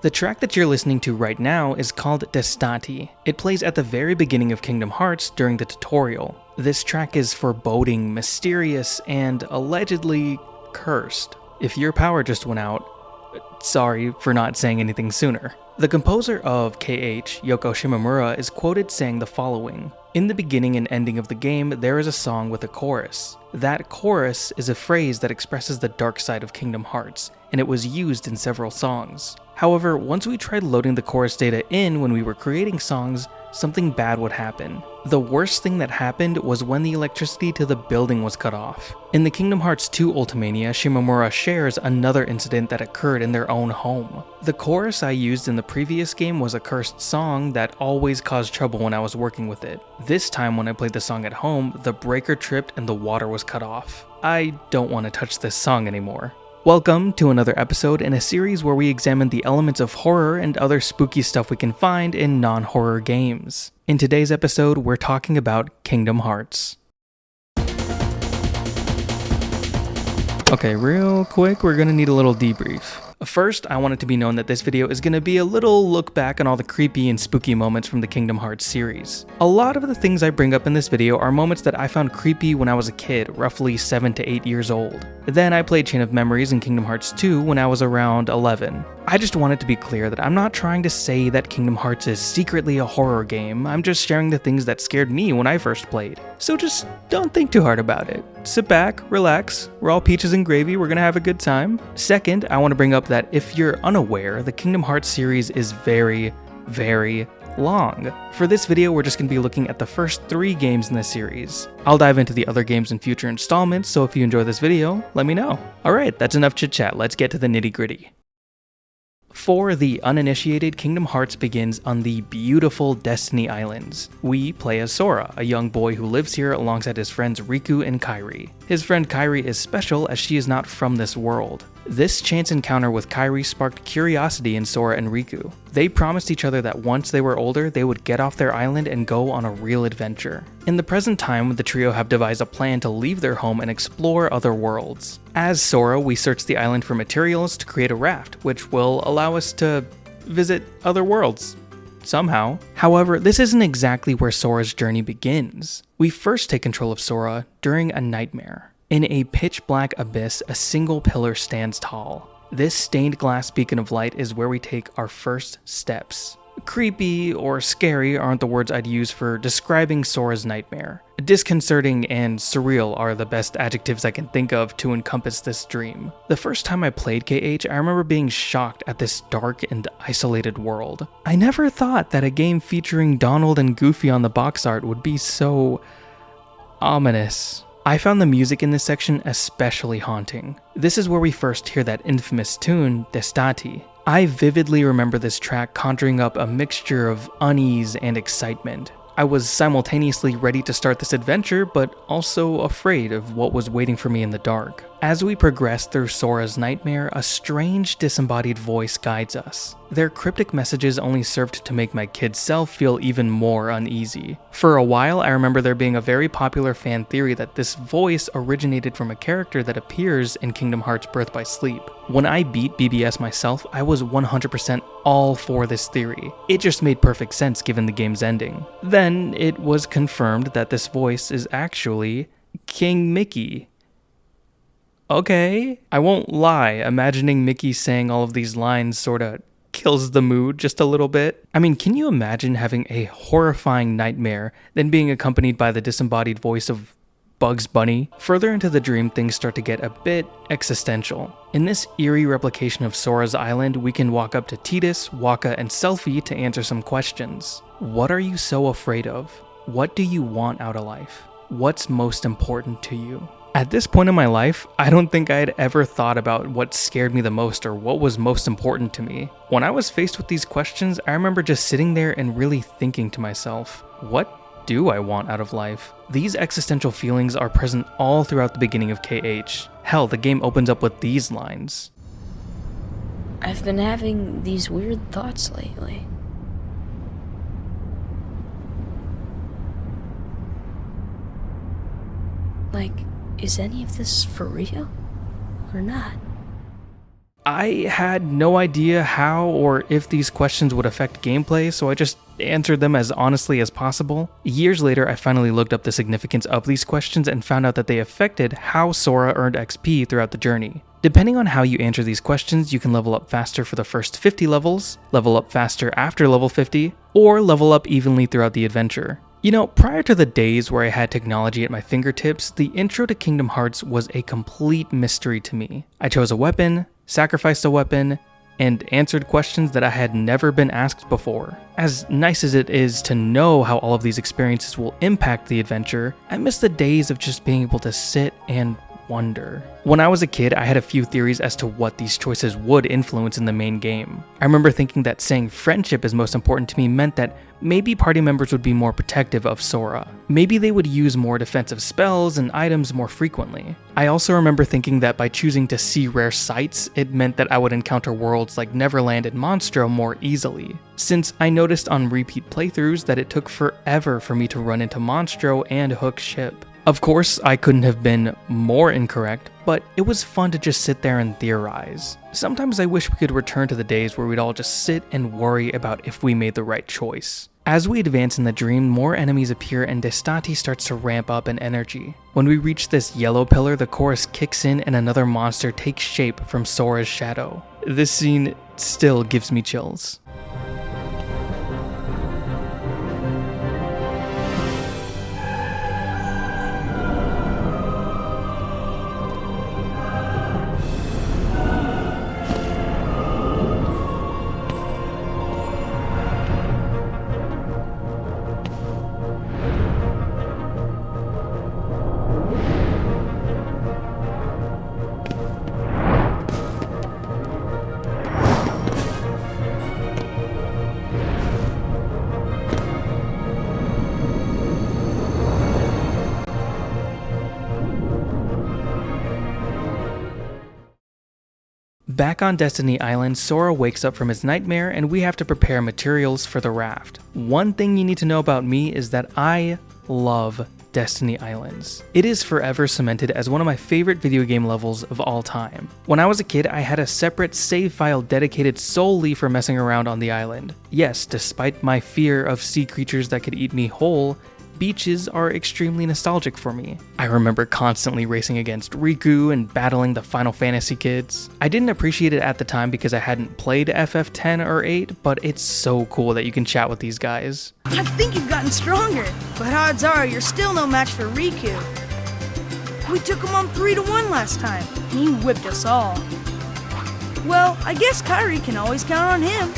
The track that you're listening to right now is called Destati. It plays at the very beginning of Kingdom Hearts during the tutorial. This track is foreboding, mysterious, and allegedly cursed. If your power just went out, sorry for not saying anything sooner. The composer of KH, Yoko Shimomura, is quoted saying the following: "In the beginning and ending of the game, there is a song with a chorus. That chorus is a phrase that expresses the dark side of Kingdom Hearts, and it was used in several songs. However, once we tried loading the chorus data in when we were creating songs, something bad would happen. The worst thing that happened was when the electricity to the building was cut off." In the Kingdom Hearts 2 Ultimania, Shimomura shares another incident that occurred in their own home. "The chorus I used in the previous game was a cursed song that always caused trouble when I was working with it. This time when I played the song at home, the breaker tripped and the water was cut off. I don't want to touch this song anymore." Welcome to another episode in a series where we examine the elements of horror and other spooky stuff we can find in non-horror games. In today's episode, we're talking about Kingdom Hearts. Okay, real quick, we're gonna need a little debrief. First, I want it to be known that this video is going to be a little look back on all the creepy and spooky moments from the Kingdom Hearts series. A lot of the things I bring up in this video are moments that I found creepy when I was a kid, roughly 7 to 8 years old. Then I played Chain of Memories in Kingdom Hearts 2 when I was around 11. I just want it to be clear that I'm not trying to say that Kingdom Hearts is secretly a horror game, I'm just sharing the things that scared me when I first played. So just don't think too hard about it. Sit back, relax, we're all peaches and gravy, we're gonna have a good time. Second, I want to bring up that if you're unaware, the Kingdom Hearts series is very, very long. For this video, we're just going to be looking at the first 3 games in the series. I'll dive into the other games in future installments, so if you enjoy this video, let me know. Alright, that's enough chit chat, let's get to the nitty gritty. For the uninitiated, Kingdom Hearts begins on the beautiful Destiny Islands. We play as Sora, a young boy who lives here alongside his friends Riku and Kairi. His friend Kairi is special as she is not from this world. This chance encounter with Kairi sparked curiosity in Sora and Riku. They promised each other that once they were older, they would get off their island and go on a real adventure. In the present time, the trio have devised a plan to leave their home and explore other worlds. As Sora, we search the island for materials to create a raft, which will allow us to visit other worlds. Somehow. However, this isn't exactly where Sora's journey begins. We first take control of Sora during a nightmare. In a pitch-black abyss, a single pillar stands tall. This stained glass beacon of light is where we take our first steps. Creepy or scary aren't the words I'd use for describing Sora's nightmare. Disconcerting and surreal are the best adjectives I can think of to encompass this dream. The first time I played KH, I remember being shocked at this dark and isolated world. I never thought that a game featuring Donald and Goofy on the box art would be so ominous. I found the music in this section especially haunting. This is where we first hear that infamous tune, Destati. I vividly remember this track conjuring up a mixture of unease and excitement. I was simultaneously ready to start this adventure, but also afraid of what was waiting for me in the dark. As we progress through Sora's nightmare, a strange disembodied voice guides us. Their cryptic messages only served to make my kid self feel even more uneasy. For a while, I remember there being a very popular fan theory that this voice originated from a character that appears in Kingdom Hearts Birth by Sleep. When I beat BBS myself, I was 100% all for this theory. It just made perfect sense given the game's ending. Then, it was confirmed that this voice is actually King Mickey. Okay, I won't lie, imagining Mickey saying all of these lines sorta kills the mood just a little bit. I mean, can you imagine having a horrifying nightmare, then being accompanied by the disembodied voice of Bugs Bunny? Further into the dream, things start to get a bit existential. In this eerie replication of Sora's island, we can walk up to Tidus, Wakka, and Selphie to answer some questions. What are you so afraid of? What do you want out of life? What's most important to you? At this point in my life, I don't think I had ever thought about what scared me the most or what was most important to me. When I was faced with these questions, I remember just sitting there and really thinking to myself, what do I want out of life? These existential feelings are present all throughout the beginning of KH. Hell, the game opens up with these lines. I've been having these weird thoughts lately. Like, is any of this for real or not? I had no idea how or if these questions would affect gameplay, so I just answered them as honestly as possible. Years later, I finally looked up the significance of these questions and found out that they affected how Sora earned XP throughout the journey. Depending on how you answer these questions, you can level up faster for the first 50 levels, level up faster after level 50, or level up evenly throughout the adventure. You know, prior to the days where I had technology at my fingertips, the intro to Kingdom Hearts was a complete mystery to me. I chose a weapon, sacrificed a weapon, and answered questions that I had never been asked before. As nice as it is to know how all of these experiences will impact the adventure, I miss the days of just being able to sit and wonder. When I was a kid, I had a few theories as to what these choices would influence in the main game. I remember thinking that saying friendship is most important to me meant that maybe party members would be more protective of Sora. Maybe they would use more defensive spells and items more frequently. I also remember thinking that by choosing to see rare sights, it meant that I would encounter worlds like Neverland and Monstro more easily, since I noticed on repeat playthroughs that it took forever for me to run into Monstro and Hook's ship. Of course, I couldn't have been more incorrect, but it was fun to just sit there and theorize. Sometimes I wish we could return to the days where we'd all just sit and worry about if we made the right choice. As we advance in the dream, more enemies appear and Destati starts to ramp up in energy. When we reach this yellow pillar, the chorus kicks in and another monster takes shape from Sora's shadow. This scene still gives me chills. Back on Destiny Island, Sora wakes up from his nightmare and we have to prepare materials for the raft. One thing you need to know about me is that I love Destiny Islands. It is forever cemented as one of my favorite video game levels of all time. When I was a kid, I had a separate save file dedicated solely for messing around on the island. Yes, despite my fear of sea creatures that could eat me whole, beaches are extremely nostalgic for me. I remember constantly racing against Riku and battling the Final Fantasy kids. I didn't appreciate it at the time because I hadn't played FF10 or 8, but it's so cool that you can chat with these guys. I think you've gotten stronger, but odds are you're still no match for Riku. We took him on 3-1 last time, and he whipped us all. Well, I guess Kairi can always count on him.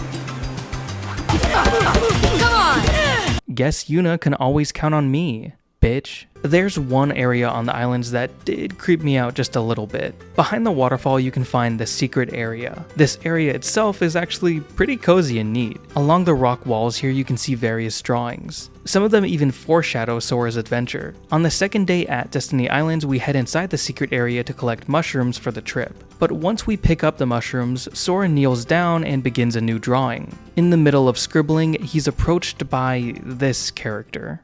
Come on! Guess Yuna can always count on me, bitch. There's one area on the islands that did creep me out just a little bit. Behind the waterfall you can find the secret area. This area itself is actually pretty cozy and neat. Along the rock walls here you can see various drawings. Some of them even foreshadow Sora's adventure. On the second day at Destiny Islands, we head inside the secret area to collect mushrooms for the trip. But once we pick up the mushrooms, Sora kneels down and begins a new drawing. In the middle of scribbling, he's approached by this character.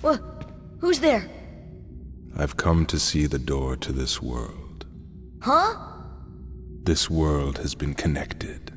Well, who's there? I've come to see the door to this world. Huh? This world has been connected.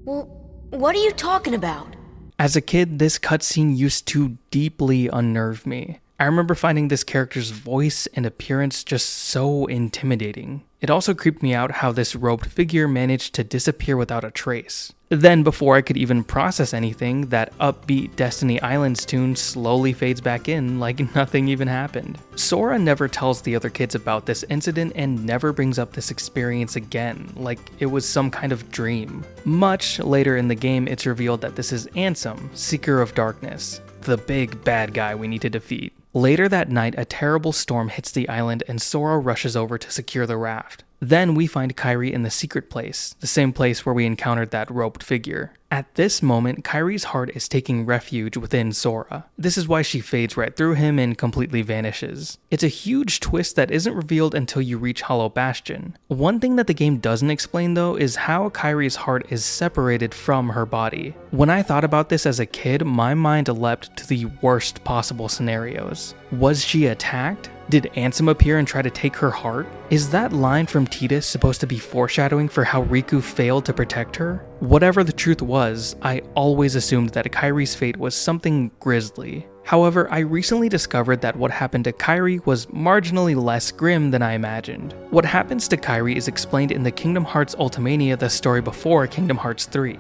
Well, what are you talking about? As a kid, this cutscene used to deeply unnerve me. I remember finding this character's voice and appearance just so intimidating. It also creeped me out how this robed figure managed to disappear without a trace. Then, before I could even process anything, that upbeat Destiny Islands tune slowly fades back in like nothing even happened. Sora never tells the other kids about this incident and never brings up this experience again, like it was some kind of dream. Much later in the game, it's revealed that this is Ansem, Seeker of Darkness, the big bad guy we need to defeat. Later that night, a terrible storm hits the island and Sora rushes over to secure the raft. Then we find Kairi in the secret place, the same place where we encountered that robed figure. At this moment, Kairi's heart is taking refuge within Sora. This is why she fades right through him and completely vanishes. It's a huge twist that isn't revealed until you reach Hallow Bastion. One thing that the game doesn't explain though is how Kairi's heart is separated from her body. When I thought about this as a kid, my mind leapt to the worst possible scenarios. Was she attacked? Did Ansem appear and try to take her heart? Is that line from Tidus supposed to be foreshadowing for how Riku failed to protect her? Whatever the truth was, I always assumed that Kairi's fate was something grisly. However, I recently discovered that what happened to Kairi was marginally less grim than I imagined. What happens to Kairi is explained in the Kingdom Hearts Ultimania, the story before Kingdom Hearts 3.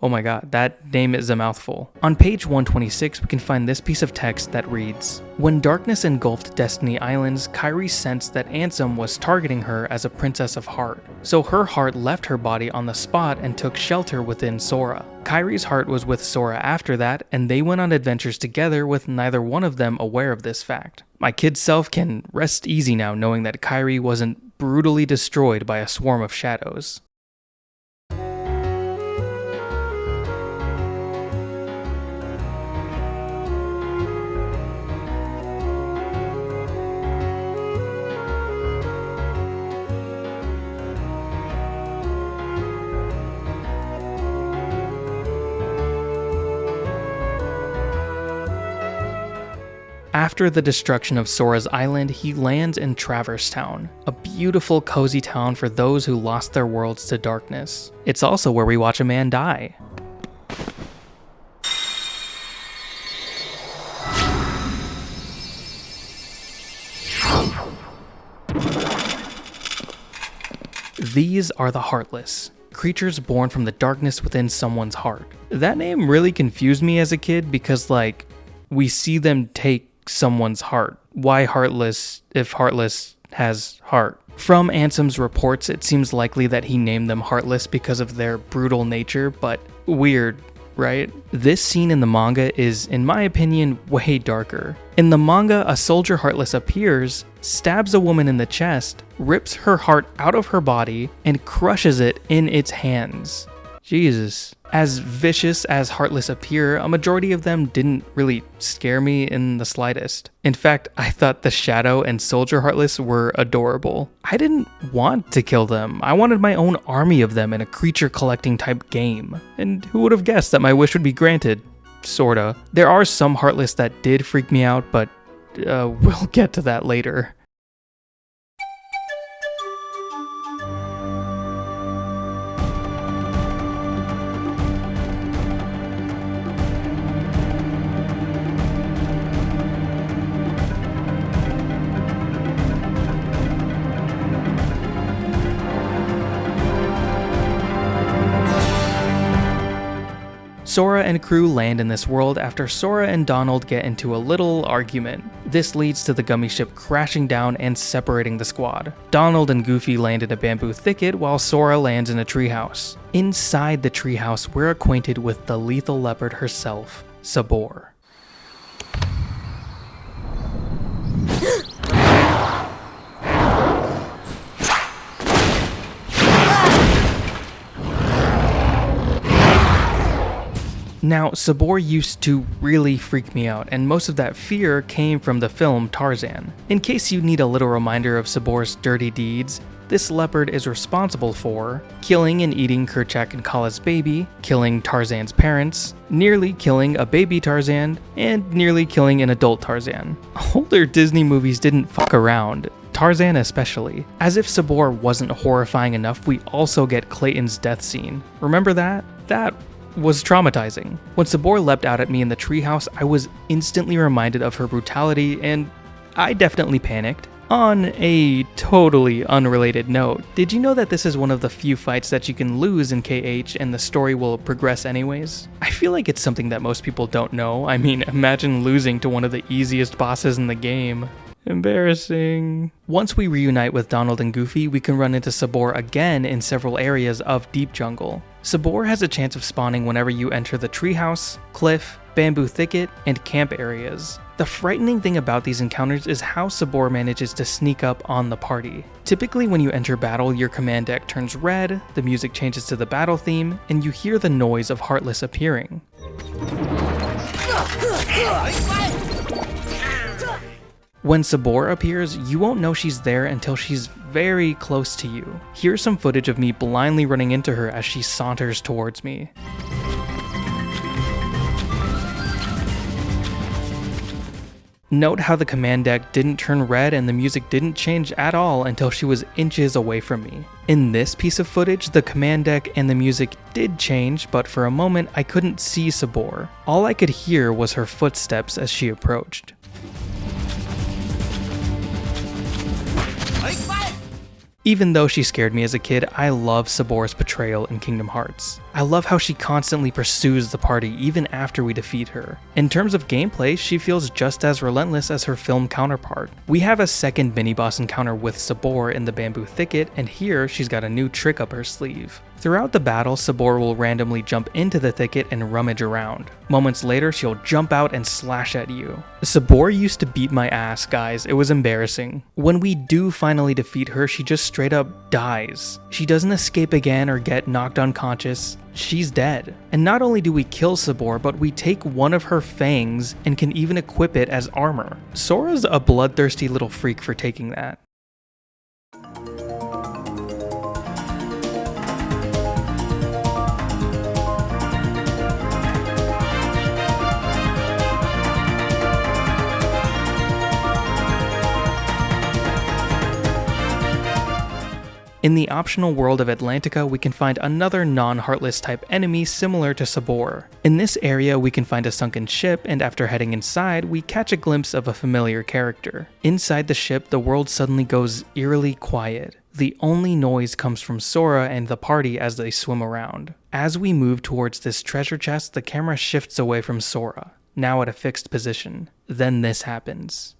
Oh my god, that name is a mouthful. On page 126, we can find this piece of text that reads, "When darkness engulfed Destiny Islands, Kairi sensed that Ansem was targeting her as a princess of heart. So her heart left her body on the spot and took shelter within Sora. Kairi's heart was with Sora after that, and they went on adventures together with neither one of them aware of this fact. My kid self can rest easy now knowing that Kairi wasn't brutally destroyed by a swarm of shadows." After the destruction of Sora's island, he lands in Traverse Town, a beautiful, cozy town for those who lost their worlds to darkness. It's also where we watch a man die. These are the Heartless, creatures born from the darkness within someone's heart. That name really confused me as a kid because, we see them take someone's heart. Why Heartless if Heartless has heart? From Ansem's reports, it seems likely that he named them Heartless because of their brutal nature, but weird, right? This scene in the manga is, in my opinion, way darker. In the manga, a soldier Heartless appears, stabs a woman in the chest, rips her heart out of her body, and crushes it in its hands. Jesus. As vicious as Heartless appear, a majority of them didn't really scare me in the slightest. In fact, I thought the Shadow and Soldier Heartless were adorable. I didn't want to kill them. I wanted my own army of them in a creature collecting type game. And who would have guessed that my wish would be granted? Sorta. There are some Heartless that did freak me out, but we'll get to that later. Sora and crew land in this world after Sora and Donald get into a little argument. This leads to the gummy ship crashing down and separating the squad. Donald and Goofy land in a bamboo thicket while Sora lands in a treehouse. Inside the treehouse, we're acquainted with the lethal leopard herself, Sabor. Now, Sabor used to really freak me out, and most of that fear came from the film Tarzan. In case you need a little reminder of Sabor's dirty deeds, this leopard is responsible for killing and eating Kerchak and Kala's baby, killing Tarzan's parents, nearly killing a baby Tarzan, and nearly killing an adult Tarzan. Older Disney movies didn't fuck around. Tarzan especially. As if Sabor wasn't horrifying enough, we also get Clayton's death scene. Remember that? That was traumatizing. When Sabor leapt out at me in the treehouse, I was instantly reminded of her brutality, and I definitely panicked. On a totally unrelated note, did you know that this is one of the few fights that you can lose in KH and the story will progress anyways? I feel like it's something that most people don't know. I mean, imagine losing to one of the easiest bosses in the game. Embarrassing. Once we reunite with Donald and Goofy, we can run into Sabor again in several areas of Deep Jungle. Sabor has a chance of spawning whenever you enter the treehouse, cliff, bamboo thicket, and camp areas. The frightening thing about these encounters is how Sabor manages to sneak up on the party. Typically when you enter battle, your command deck turns red, the music changes to the battle theme, and you hear the noise of Heartless appearing. When Sabor appears, you won't know she's there until she's very close to you. Here's some footage of me blindly running into her as she saunters towards me. Note how the command deck didn't turn red and the music didn't change at all until she was inches away from me. In this piece of footage, the command deck and the music did change, but for a moment I couldn't see Sabor. All I could hear was her footsteps as she approached. Even though she scared me as a kid, I love Sabor's portrayal in Kingdom Hearts. I love how she constantly pursues the party even after we defeat her. In terms of gameplay, she feels just as relentless as her film counterpart. We have a second mini-boss encounter with Sabor in the bamboo thicket, and here she's got a new trick up her sleeve. Throughout the battle, Sabor will randomly jump into the thicket and rummage around. Moments later, she'll jump out and slash at you. Sabor used to beat my ass, guys. It was embarrassing. When we do finally defeat her, she just straight up dies. She doesn't escape again or get knocked unconscious. She's dead. And not only do we kill Sabor, but we take one of her fangs and can even equip it as armor. Sora's a bloodthirsty little freak for taking that. In the optional world of Atlantica, we can find another non-Heartless type enemy similar to Sabor. In this area, we can find a sunken ship, and after heading inside, we catch a glimpse of a familiar character. Inside the ship, the world suddenly goes eerily quiet. The only noise comes from Sora and the party as they swim around. As we move towards this treasure chest, the camera shifts away from Sora, now at a fixed position. Then this happens.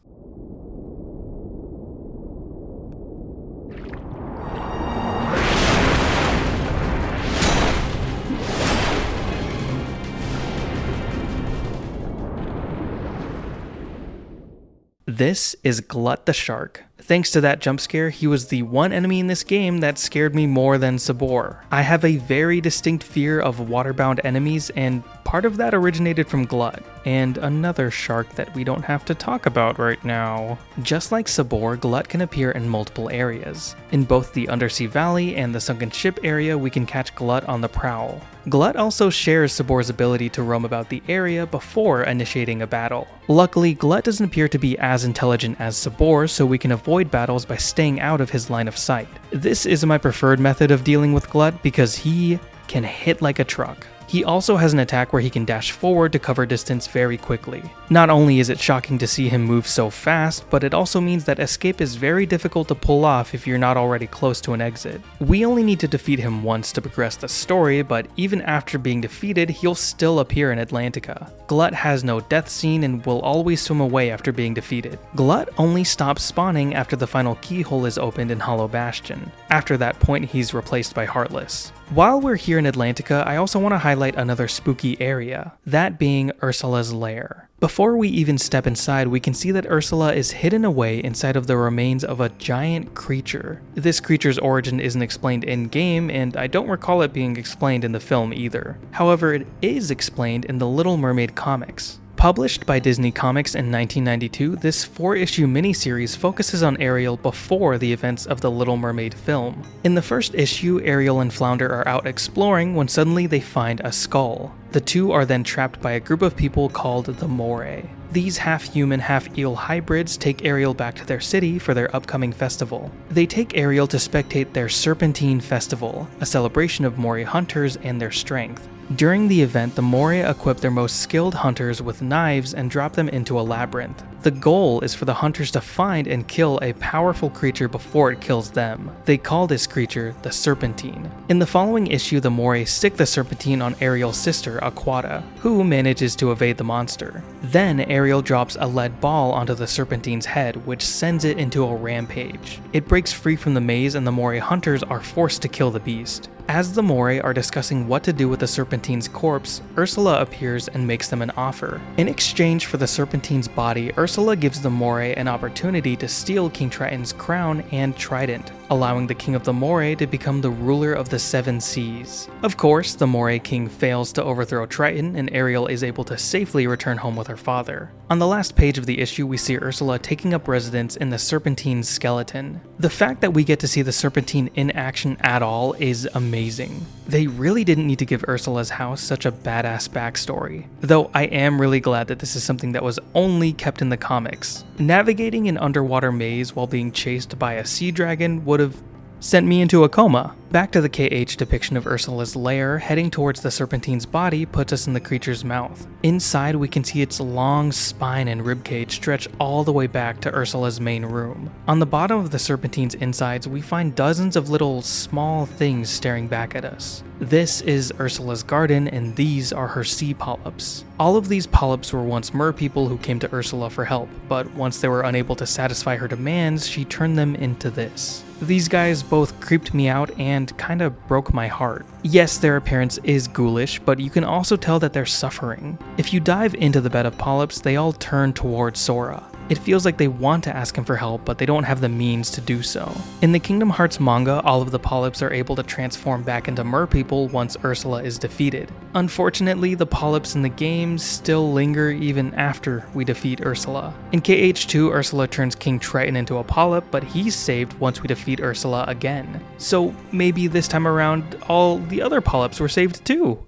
This is Glut the Shark. Thanks to that jump scare, he was the one enemy in this game that scared me more than Sabor. I have a very distinct fear of waterbound enemies, and part of that originated from Glut, and another shark that we don't have to talk about right now. Just like Sabor, Glut can appear in multiple areas. In both the Undersea Valley and the Sunken Ship area, we can catch Glut on the prowl. Glut also shares Sabor's ability to roam about the area before initiating a battle. Luckily, Glut doesn't appear to be as intelligent as Sabor, so we can avoid battles by staying out of his line of sight. This is my preferred method of dealing with Glut because he can hit like a truck. He also has an attack where he can dash forward to cover distance very quickly. Not only is it shocking to see him move so fast, but it also means that escape is very difficult to pull off if you're not already close to an exit. We only need to defeat him once to progress the story, but even after being defeated, he'll still appear in Atlantica. Glut has no death scene and will always swim away after being defeated. Glut only stops spawning after the final keyhole is opened in Hallow Bastion. After that point, he's replaced by Heartless. While we're here in Atlantica, I also want to highlight another spooky area, that being Ursula's lair. Before we even step inside, we can see that Ursula is hidden away inside of the remains of a giant creature. This creature's origin isn't explained in-game, and I don't recall it being explained in the film either. However, it is explained in the Little Mermaid comics. Published by Disney Comics in 1992, this 4-issue miniseries focuses on Ariel before the events of the Little Mermaid film. In the first issue, Ariel and Flounder are out exploring when suddenly they find a skull. The two are then trapped by a group of people called the Moray. These half-human, half-eel hybrids take Ariel back to their city for their upcoming festival. They take Ariel to spectate their Serpentine Festival, a celebration of Moray hunters and their strength. During the event, the Moray equip their most skilled hunters with knives and drop them into a labyrinth. The goal is for the hunters to find and kill a powerful creature before it kills them. They call this creature the Serpentine. In the following issue, the Moray stick the Serpentine on Ariel's sister, Aquata, who manages to evade the monster. Then Ariel drops a lead ball onto the Serpentine's head, which sends it into a rampage. It breaks free from the maze and the Moray hunters are forced to kill the beast. As the Moray are discussing what to do with the Serpentine's corpse, Ursula appears and makes them an offer. In exchange for the Serpentine's body, Ursula gives the Moray an opportunity to steal King Triton's crown and trident. allowing the king of the Moray to become the ruler of the seven seas. Of course, the Moray king fails to overthrow Triton, and Ariel is able to safely return home with her father. On the last page of the issue, we see Ursula taking up residence in the Serpentine skeleton. The fact that we get to see the Serpentine in action at all is amazing. They really didn't need to give Ursula's house such a badass backstory, though I am really glad that this is something that was only kept in the comics. Navigating an underwater maze while being chased by a sea dragon would have sent me into a coma. Back to the KH depiction of Ursula's lair, heading towards the Serpentine's body puts us in the creature's mouth. Inside, we can see its long spine and ribcage stretch all the way back to Ursula's main room. On the bottom of the Serpentine's insides, we find dozens of little small things staring back at us. This is Ursula's garden, and these are her sea polyps. All of these polyps were once merpeople who came to Ursula for help, but once they were unable to satisfy her demands, she turned them into this. These guys both creeped me out and kinda broke my heart. Yes, their appearance is ghoulish, but you can also tell that they're suffering. If you dive into the bed of polyps, they all turn towards Sora. It feels like they want to ask him for help, but they don't have the means to do so. In the Kingdom Hearts manga, all of the polyps are able to transform back into merpeople once Ursula is defeated. Unfortunately, the polyps in the game still linger even after we defeat Ursula. In KH2, Ursula turns King Triton into a polyp, but he's saved once we defeat Ursula again. So maybe this time around, all the other polyps were saved too.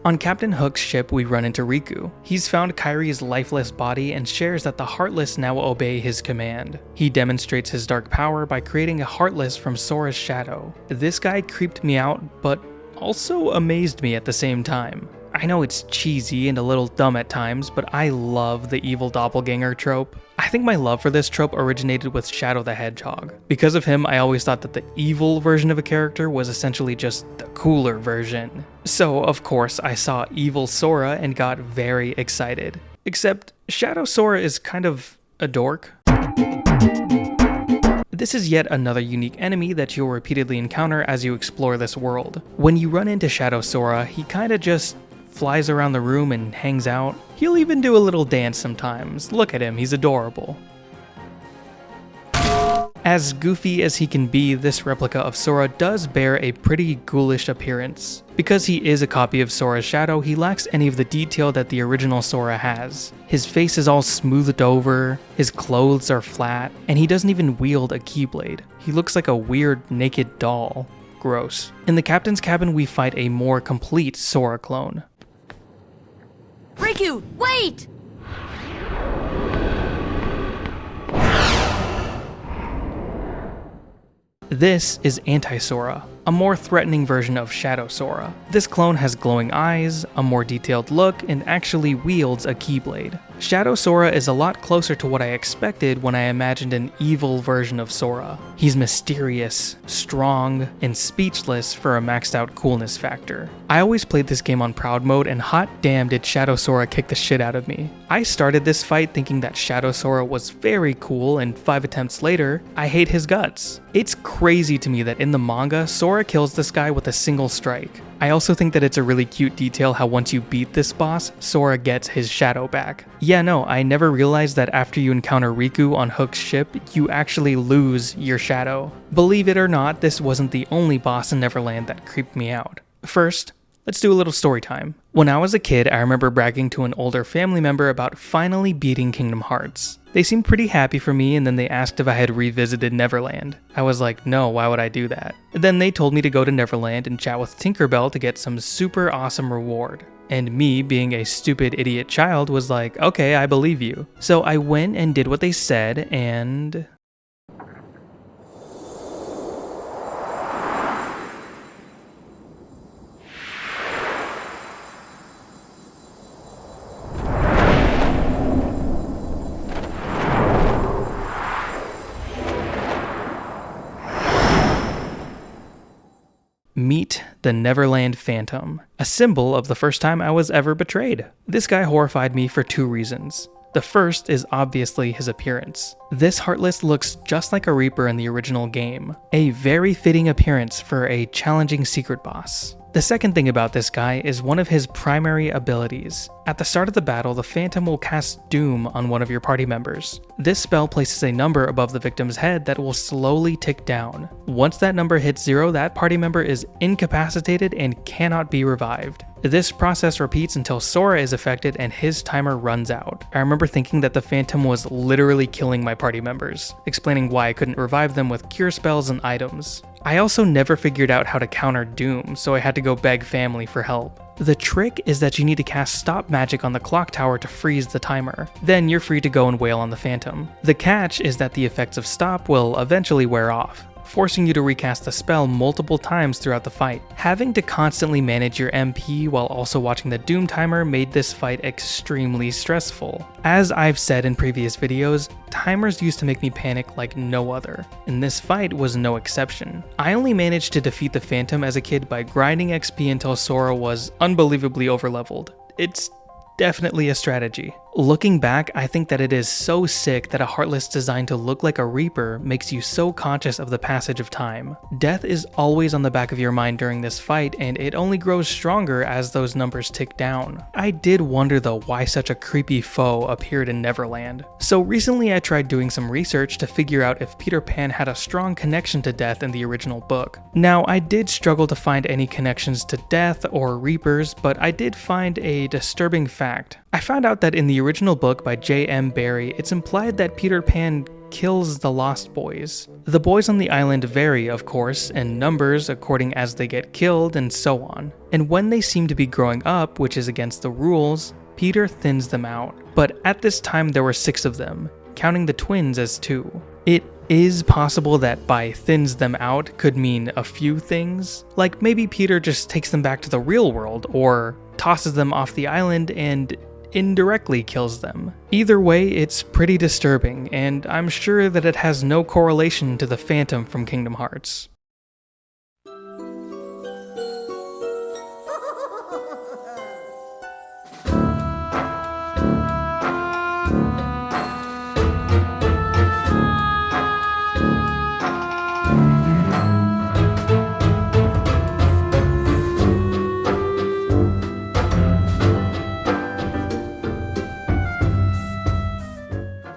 On Captain Hook's ship, we run into Riku. He's found Kairi's lifeless body and shares that the Heartless now obey his command. He demonstrates his dark power by creating a Heartless from Sora's shadow. This guy creeped me out, but also amazed me at the same time. I know it's cheesy and a little dumb at times, but I love the evil doppelganger trope. I think my love for this trope originated with Shadow the Hedgehog. Because of him, I always thought that the evil version of a character was essentially just the cooler version. So, of course, I saw evil Sora and got very excited. Except, Shadow Sora is kind of a dork. This is yet another unique enemy that you'll repeatedly encounter as you explore this world. When you run into Shadow Sora, he kinda just flies around the room and hangs out. He'll even do a little dance sometimes. Look at him, he's adorable. As goofy as he can be, this replica of Sora does bear a pretty ghoulish appearance. Because he is a copy of Sora's shadow, he lacks any of the detail that the original Sora has. His face is all smoothed over, his clothes are flat, and he doesn't even wield a keyblade. He looks like a weird naked doll. Gross. In the captain's cabin, we fight a more complete Sora clone. Riku, wait! This is Anti-Sora, a more threatening version of Shadow Sora. This clone has glowing eyes, a more detailed look, and actually wields a keyblade. Shadow Sora is a lot closer to what I expected when I imagined an evil version of Sora. He's mysterious, strong, and speechless for a maxed out coolness factor. I always played this game on Proud Mode, and hot damn did Shadow Sora kick the shit out of me. I started this fight thinking that Shadow Sora was very cool, and 5 attempts later, I hate his guts. It's crazy to me that in the manga, Sora kills this guy with a single strike. I also think that it's a really cute detail how once you beat this boss, Sora gets his shadow back. Yeah, no, I never realized that after you encounter Riku on Hook's ship, you actually lose your shadow. Believe it or not, this wasn't the only boss in Neverland that creeped me out. First, let's do a little story time. When I was a kid, I remember bragging to an older family member about finally beating Kingdom Hearts. They seemed pretty happy for me, and then they asked if I had revisited Neverland. I was like, no, why would I do that? Then they told me to go to Neverland and chat with Tinkerbell to get some super awesome reward. And me, being a stupid idiot child, was like, okay, I believe you. So I went and did what they said, and Meet the Neverland Phantom, a symbol of the first time I was ever betrayed. This guy horrified me for 2 reasons. The first is obviously his appearance. This Heartless looks just like a Reaper in the original game, a very fitting appearance for a challenging secret boss. The second thing about this guy is one of his primary abilities. At the start of the battle, the Phantom will cast Doom on one of your party members. This spell places a number above the victim's head that will slowly tick down. Once that number hits 0, that party member is incapacitated and cannot be revived. This process repeats until Sora is affected and his timer runs out. I remember thinking that the Phantom was literally killing my party members, explaining why I couldn't revive them with cure spells and items. I also never figured out how to counter Doom, so I had to go beg family for help. The trick is that you need to cast Stop Magic on the clock tower to freeze the timer. Then you're free to go and wail on the Phantom. The catch is that the effects of Stop will eventually wear off, forcing you to recast the spell multiple times throughout the fight. Having to constantly manage your MP while also watching the Doom timer made this fight extremely stressful. As I've said in previous videos, timers used to make me panic like no other, and this fight was no exception. I only managed to defeat the Phantom as a kid by grinding XP until Sora was unbelievably overleveled. It's definitely a strategy. Looking back, I think that it is so sick that a Heartless designed to look like a Reaper makes you so conscious of the passage of time. Death is always on the back of your mind during this fight, and it only grows stronger as those numbers tick down. I did wonder though why such a creepy foe appeared in Neverland. So recently I tried doing some research to figure out if Peter Pan had a strong connection to death in the original book. Now, I did struggle to find any connections to death or Reapers, but I did find a disturbing fact. I found out that in the original book by J.M. Barrie, it's implied that Peter Pan kills the Lost Boys. The boys on the island vary, of course, in numbers according as they get killed and so on. And when they seem to be growing up, which is against the rules, Peter thins them out. But at this time there were 6 of them, counting the twins as 2. It is possible that by thins them out could mean a few things, like maybe Peter just takes them back to the real world, or tosses them off the island and indirectly kills them. Either way, it's pretty disturbing, and I'm sure that it has no correlation to the Phantom from Kingdom Hearts.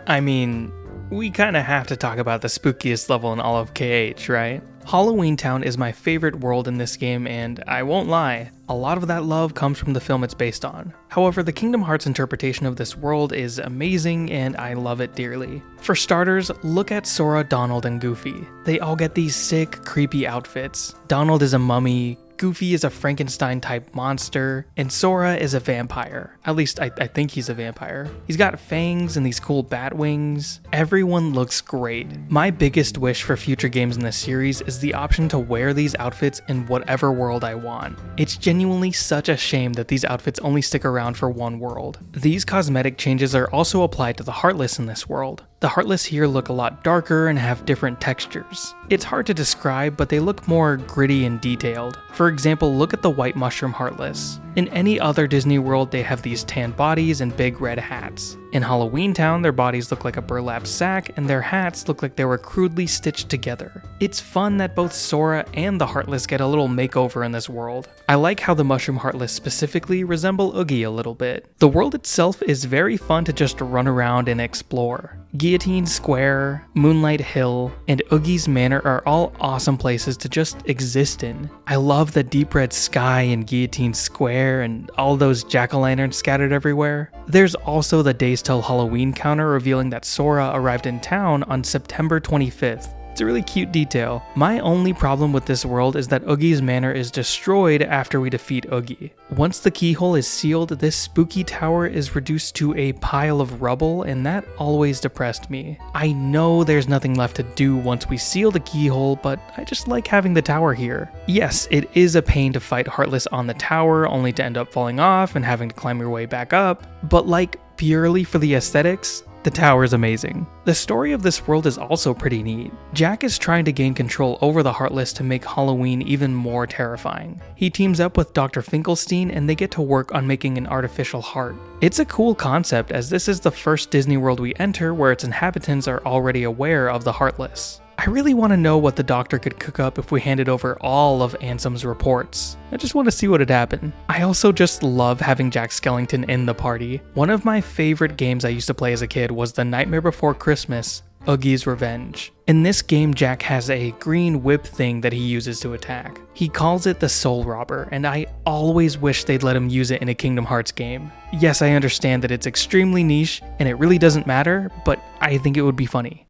I mean, we kinda have to talk about the spookiest level in all of KH, right? Halloween Town is my favorite world in this game, and I won't lie, a lot of that love comes from the film it's based on. However, the Kingdom Hearts interpretation of this world is amazing, and I love it dearly. For starters, look at Sora, Donald, and Goofy. They all get these sick, creepy outfits. Donald is a mummy, Goofy is a Frankenstein-type monster, and Sora is a vampire. At least I think he's a vampire. He's got fangs and these cool bat wings. Everyone looks great. My biggest wish for future games in this series is the option to wear these outfits in whatever world I want. It's genuinely such a shame that these outfits only stick around for one world. These cosmetic changes are also applied to the Heartless in this world. The Heartless here look a lot darker and have different textures. It's hard to describe, but they look more gritty and detailed. For example, look at the White Mushroom Heartless. In any other Disney world, they have these tan bodies and big red hats. In Halloween Town, their bodies look like a burlap sack, and their hats look like they were crudely stitched together. It's fun that both Sora and the Heartless get a little makeover in this world. I like how the Mushroom Heartless specifically resemble Oogie a little bit. The world itself is very fun to just run around and explore. Guillotine Square, Moonlight Hill, and Oogie's Manor are all awesome places to just exist in. I love the deep red sky in Guillotine Square and all those jack-o'-lanterns scattered everywhere. There's also the Days Till Halloween counter revealing that Sora arrived in town on September 25th. It's a really cute detail. My only problem with this world is that Oogie's Manor is destroyed after we defeat Oogie. Once the keyhole is sealed, this spooky tower is reduced to a pile of rubble, and that always depressed me. I know there's nothing left to do once we seal the keyhole, but I just like having the tower here. Yes, it is a pain to fight Heartless on the tower, only to end up falling off and having to climb your way back up, but like, purely for the aesthetics, The tower is amazing. The story of this world is also pretty neat. Jack is trying to gain control over the Heartless to make Halloween even more terrifying. He teams up with Dr. Finkelstein and they get to work on making an artificial heart. It's a cool concept as this is the first Disney World we enter where its inhabitants are already aware of the Heartless. I really want to know what the Doctor could cook up if we handed over all of Ansem's reports. I just want to see what would happen. I also just love having Jack Skellington in the party. One of my favorite games I used to play as a kid was The Nightmare Before Christmas, Oogie's Revenge. In this game, Jack has a green whip thing that he uses to attack. He calls it the Soul Robber, and I always wish they'd let him use it in a Kingdom Hearts game. Yes, I understand that it's extremely niche, and it really doesn't matter, but I think it would be funny.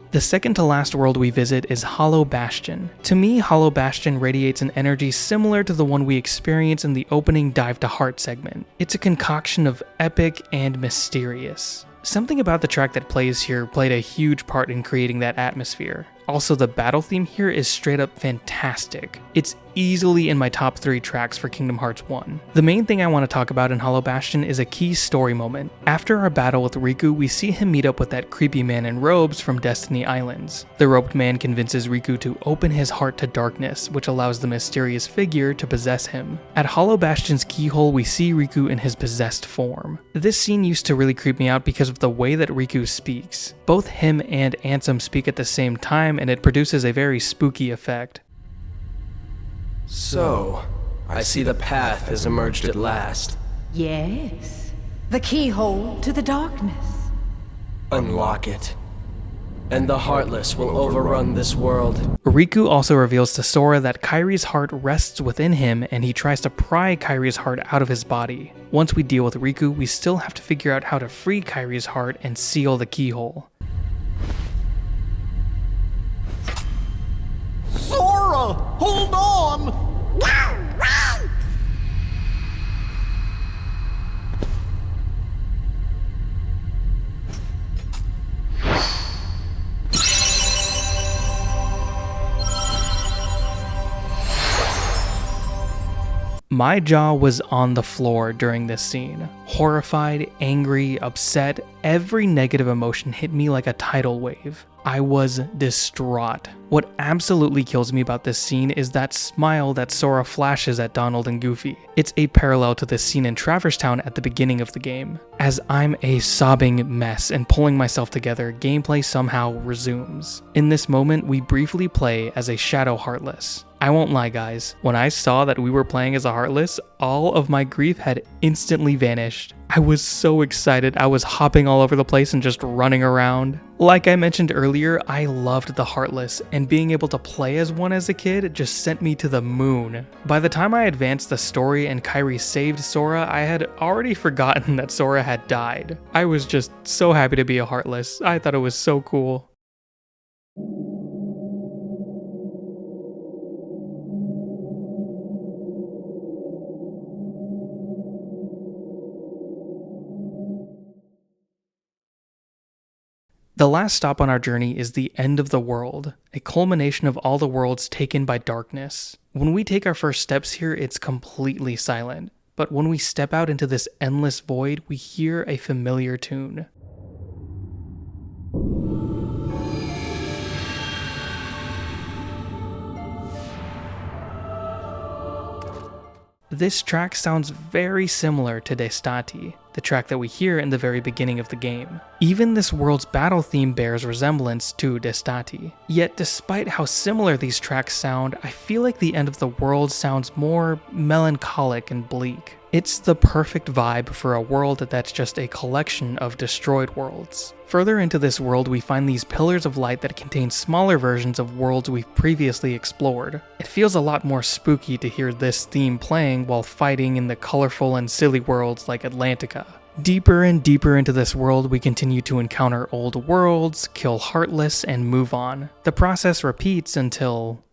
The second to last world we visit is Hallow Bastion. To me, Hallow Bastion radiates an energy similar to the one we experience in the opening Dive to Heart segment. It's a concoction of epic and mysterious. Something about the track that plays here played a huge part in creating that atmosphere. Also, the battle theme here is straight up fantastic. It's easily in my top 3 tracks for Kingdom Hearts 1. The main thing I want to talk about in Hallow Bastion is a key story moment. After our battle with Riku, we see him meet up with that creepy man in robes from Destiny Islands. The robed man convinces Riku to open his heart to darkness, which allows the mysterious figure to possess him. At Hallow Bastion's keyhole, we see Riku in his possessed form. This scene used to really creep me out because of the way that Riku speaks. Both him and Ansem speak at the same time, and it produces a very spooky effect. So, I see the path has emerged at last. Yes, the keyhole to the darkness. Unlock it, and the Heartless will overrun this world. Riku also reveals to Sora that Kairi's heart rests within him and he tries to pry Kairi's heart out of his body. Once we deal with Riku, we still have to figure out how to free Kairi's heart and seal the keyhole. Sora, hold on! My jaw was on the floor during this scene. Horrified, angry, upset, every negative emotion hit me like a tidal wave. I was distraught. What absolutely kills me about this scene is that smile that Sora flashes at Donald and Goofy. It's a parallel to this scene in Traverse Town at the beginning of the game. As I'm a sobbing mess and pulling myself together, gameplay somehow resumes. In this moment, we briefly play as a Shadow Heartless. I won't lie guys, when I saw that we were playing as a Heartless, all of my grief had instantly vanished. I was so excited, I was hopping all over the place and just running around. Like I mentioned earlier, I loved the Heartless, and being able to play as one as a kid just sent me to the moon. By the time I advanced the story and Kairi saved Sora, I had already forgotten that Sora had died. I was just so happy to be a Heartless. I thought it was so cool. The last stop on our journey is the end of the world, a culmination of all the worlds taken by darkness. When we take our first steps here, it's completely silent, but when we step out into this endless void, we hear a familiar tune. This track sounds very similar to Destati, the track that we hear in the very beginning of the game. Even this world's battle theme bears resemblance to Destati. Yet despite how similar these tracks sound, I feel like the end of the world sounds more melancholic and bleak. It's the perfect vibe for a world that's just a collection of destroyed worlds. Further into this world, we find these pillars of light that contain smaller versions of worlds we've previously explored. It feels a lot more spooky to hear this theme playing while fighting in the colorful and silly worlds like Atlantica. Deeper and deeper into this world, we continue to encounter old worlds, kill Heartless, and move on. The process repeats until...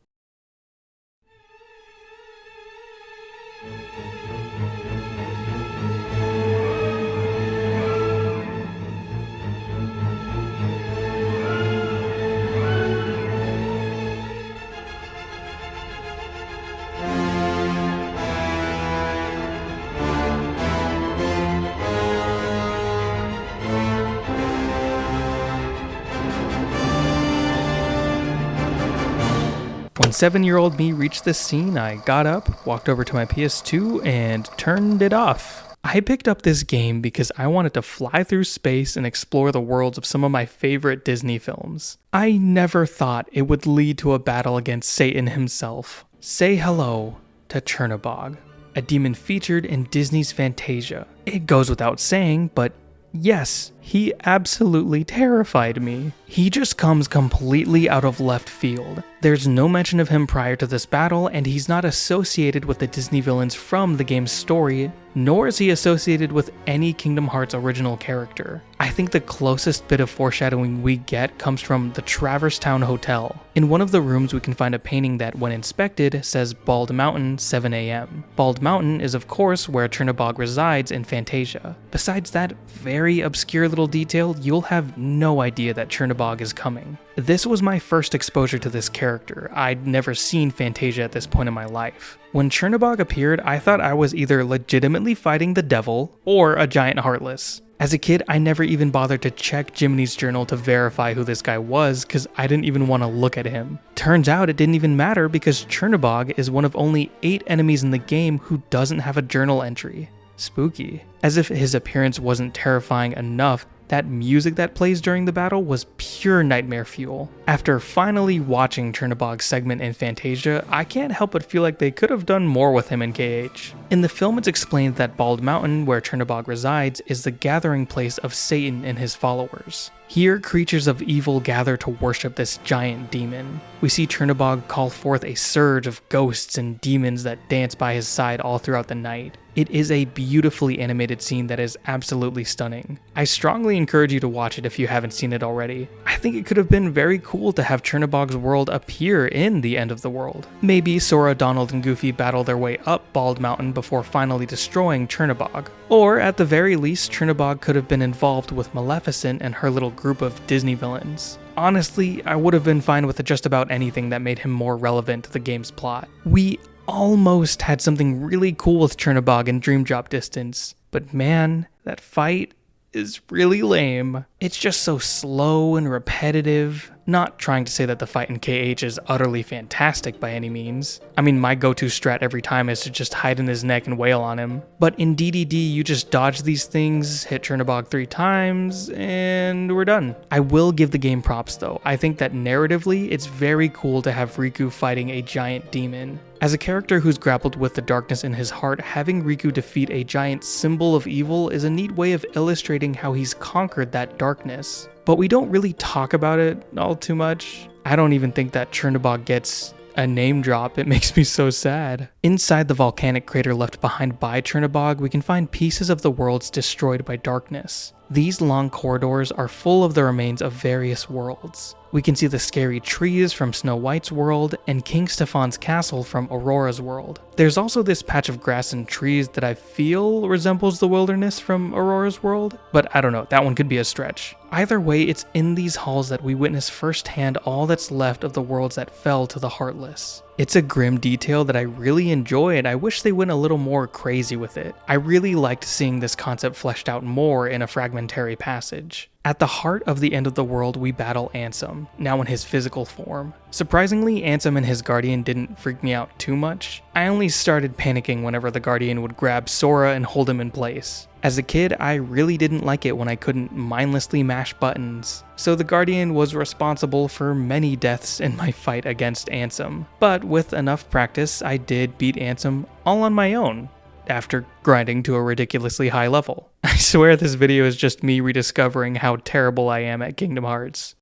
7-year-old me reached this scene, I got up, walked over to my PS2, and turned it off. I picked up this game because I wanted to fly through space and explore the worlds of some of my favorite Disney films. I never thought it would lead to a battle against Satan himself. Say hello to Chernobog, a demon featured in Disney's Fantasia. It goes without saying, but yes, he absolutely terrified me. He just comes completely out of left field. There's no mention of him prior to this battle, and he's not associated with the Disney villains from the game's story, nor is he associated with any Kingdom Hearts original character. I think the closest bit of foreshadowing we get comes from the Traverse Town Hotel. In one of the rooms we can find a painting that, when inspected, says Bald Mountain 7 a.m. Bald Mountain is of course where Chernobog resides in Fantasia. Besides that very obscure little detail, you'll have no idea that Chernobog is coming. This was my first exposure to this character. I'd never seen Fantasia at this point in my life. When Chernobog appeared, I thought I was either legitimately fighting the devil or a giant heartless. As a kid, I never even bothered to check Jiminy's journal to verify who this guy was because I didn't even want to look at him. Turns out it didn't even matter because Chernobog is one of only 8 enemies in the game who doesn't have a journal entry. Spooky. As if his appearance wasn't terrifying enough, that music that plays during the battle was pure nightmare fuel. After finally watching Chernobog's segment in Fantasia, I can't help but feel like they could have done more with him in KH. In the film, it's explained that Bald Mountain, where Chernobog resides, is the gathering place of Satan and his followers. Here, creatures of evil gather to worship this giant demon. We see Chernobog call forth a surge of ghosts and demons that dance by his side all throughout the night. It is a beautifully animated scene that is absolutely stunning. I strongly encourage you to watch it if you haven't seen it already. I think it could have been very cool to have Chernobog's world appear in the end of the world. Maybe Sora, Donald, and Goofy battle their way up Bald Mountain before finally destroying Chernobog. Or at the very least, Chernobog could have been involved with Maleficent and her little group of Disney villains. Honestly, I would have been fine with just about anything that made him more relevant to the game's plot. We almost had something really cool with Chernobog in Dream Drop Distance, but man, that fight is really lame. It's just so slow and repetitive. Not trying to say that the fight in KH is utterly fantastic by any means. I mean, my go-to strat every time is to just hide in his neck and wail on him. But in DDD, you just dodge these things, hit Chernobog 3 times, and we're done. I will give the game props though. I think that narratively, it's very cool to have Riku fighting a giant demon. As a character who's grappled with the darkness in his heart, having Riku defeat a giant symbol of evil is a neat way of illustrating how he's conquered that darkness. But we don't really talk about it all too much. I don't even think that Chernobog gets a name drop. It makes me so sad. Inside the volcanic crater left behind by Chernobog, we can find pieces of the worlds destroyed by darkness. These long corridors are full of the remains of various worlds. We can see the scary trees from Snow White's world and King Stefan's castle from Aurora's world. There's also this patch of grass and trees that I feel resembles the wilderness from Aurora's world, but I don't know, that one could be a stretch. Either way, it's in these halls that we witness firsthand all that's left of the worlds that fell to the Heartless. It's a grim detail that I really enjoy, and I wish they went a little more crazy with it. I really liked seeing this concept fleshed out more in a fragmentary passage. At the heart of the end of the world, we battle Ansem, now in his physical form. Surprisingly, Ansem and his guardian didn't freak me out too much. I only started panicking whenever the guardian would grab Sora and hold him in place. As a kid, I really didn't like it when I couldn't mindlessly mash buttons, so the guardian was responsible for many deaths in my fight against Ansem. But with enough practice, I did beat Ansem all on my own, after grinding to a ridiculously high level. I swear this video is just me rediscovering how terrible I am at Kingdom Hearts.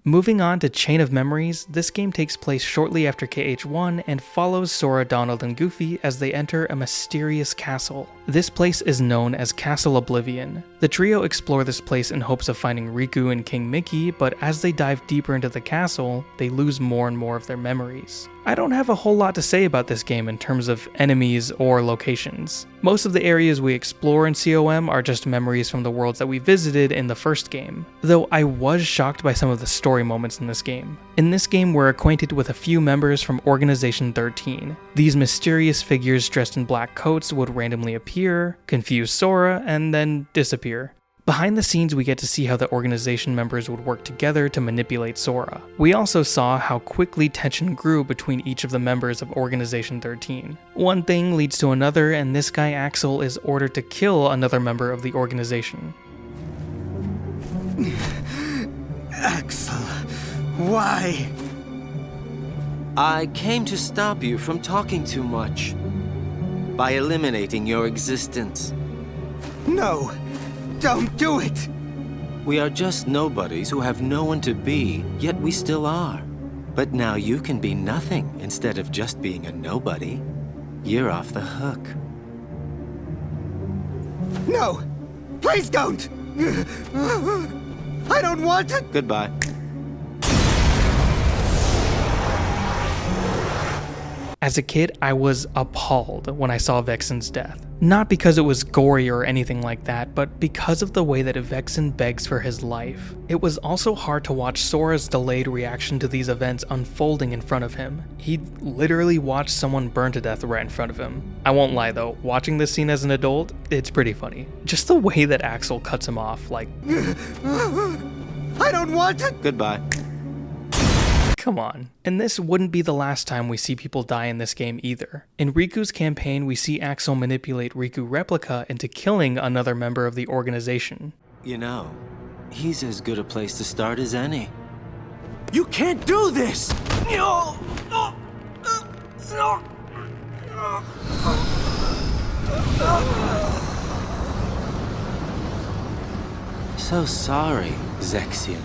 Moving on to Chain of Memories, this game takes place shortly after KH1 and follows Sora, Donald, and Goofy as they enter a mysterious castle. This place is known as Castle Oblivion. The trio explore this place in hopes of finding Riku and King Mickey, but as they dive deeper into the castle, they lose more and more of their memories. I don't have a whole lot to say about this game in terms of enemies or locations. Most of the areas we explore in COM are just memories from the worlds that we visited in the first game, though I was shocked by some of the story moments in this game. In this game, we're acquainted with a few members from Organization 13. These mysterious figures dressed in black coats would randomly appear, confuse Sora, and then disappear. Behind the scenes, we get to see how the organization members would work together to manipulate Sora. We also saw how quickly tension grew between each of the members of Organization 13. One thing leads to another, and this guy Axel is ordered to kill another member of the organization. Axel, why? I came to stop you from talking too much. By eliminating your existence. No, don't do it! We are just nobodies who have no one to be, yet we still are. But now you can be nothing instead of just being a nobody. You're off the hook. No! Please don't! I don't want it! Goodbye. As a kid, I was appalled when I saw Vexen's death. Not because it was gory or anything like that, but because of the way that Vexen begs for his life. It was also hard to watch Sora's delayed reaction to these events unfolding in front of him. He literally watched someone burn to death right in front of him. I won't lie though, watching this scene as an adult, it's pretty funny. Just the way that Axel cuts him off, like... I don't want it! Goodbye. Come on. And this wouldn't be the last time we see people die in this game either. In Riku's campaign, we see Axel manipulate Riku Replica into killing another member of the organization. You know, he's as good a place to start as any. You can't do this! So sorry, Zexion.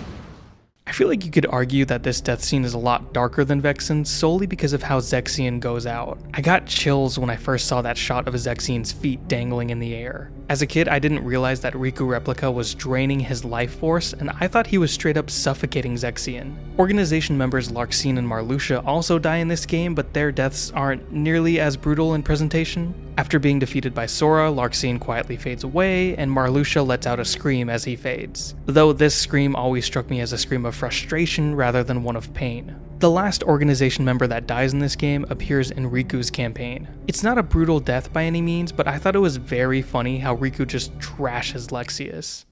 I feel like you could argue that this death scene is a lot darker than Vexen's solely because of how Zexion goes out. I got chills when I first saw that shot of Zexion's feet dangling in the air. As a kid, I didn't realize that Riku Replica was draining his life force, and I thought he was straight up suffocating Zexion. Organization members Larxene and Marluxia also die in this game, but their deaths aren't nearly as brutal in presentation. After being defeated by Sora, Larxene quietly fades away, and Marluxia lets out a scream as he fades. Though this scream always struck me as a scream of frustration rather than one of pain. The last organization member that dies in this game appears in Riku's campaign. It's not a brutal death by any means, but I thought it was very funny how Riku just trashes Lexaeus.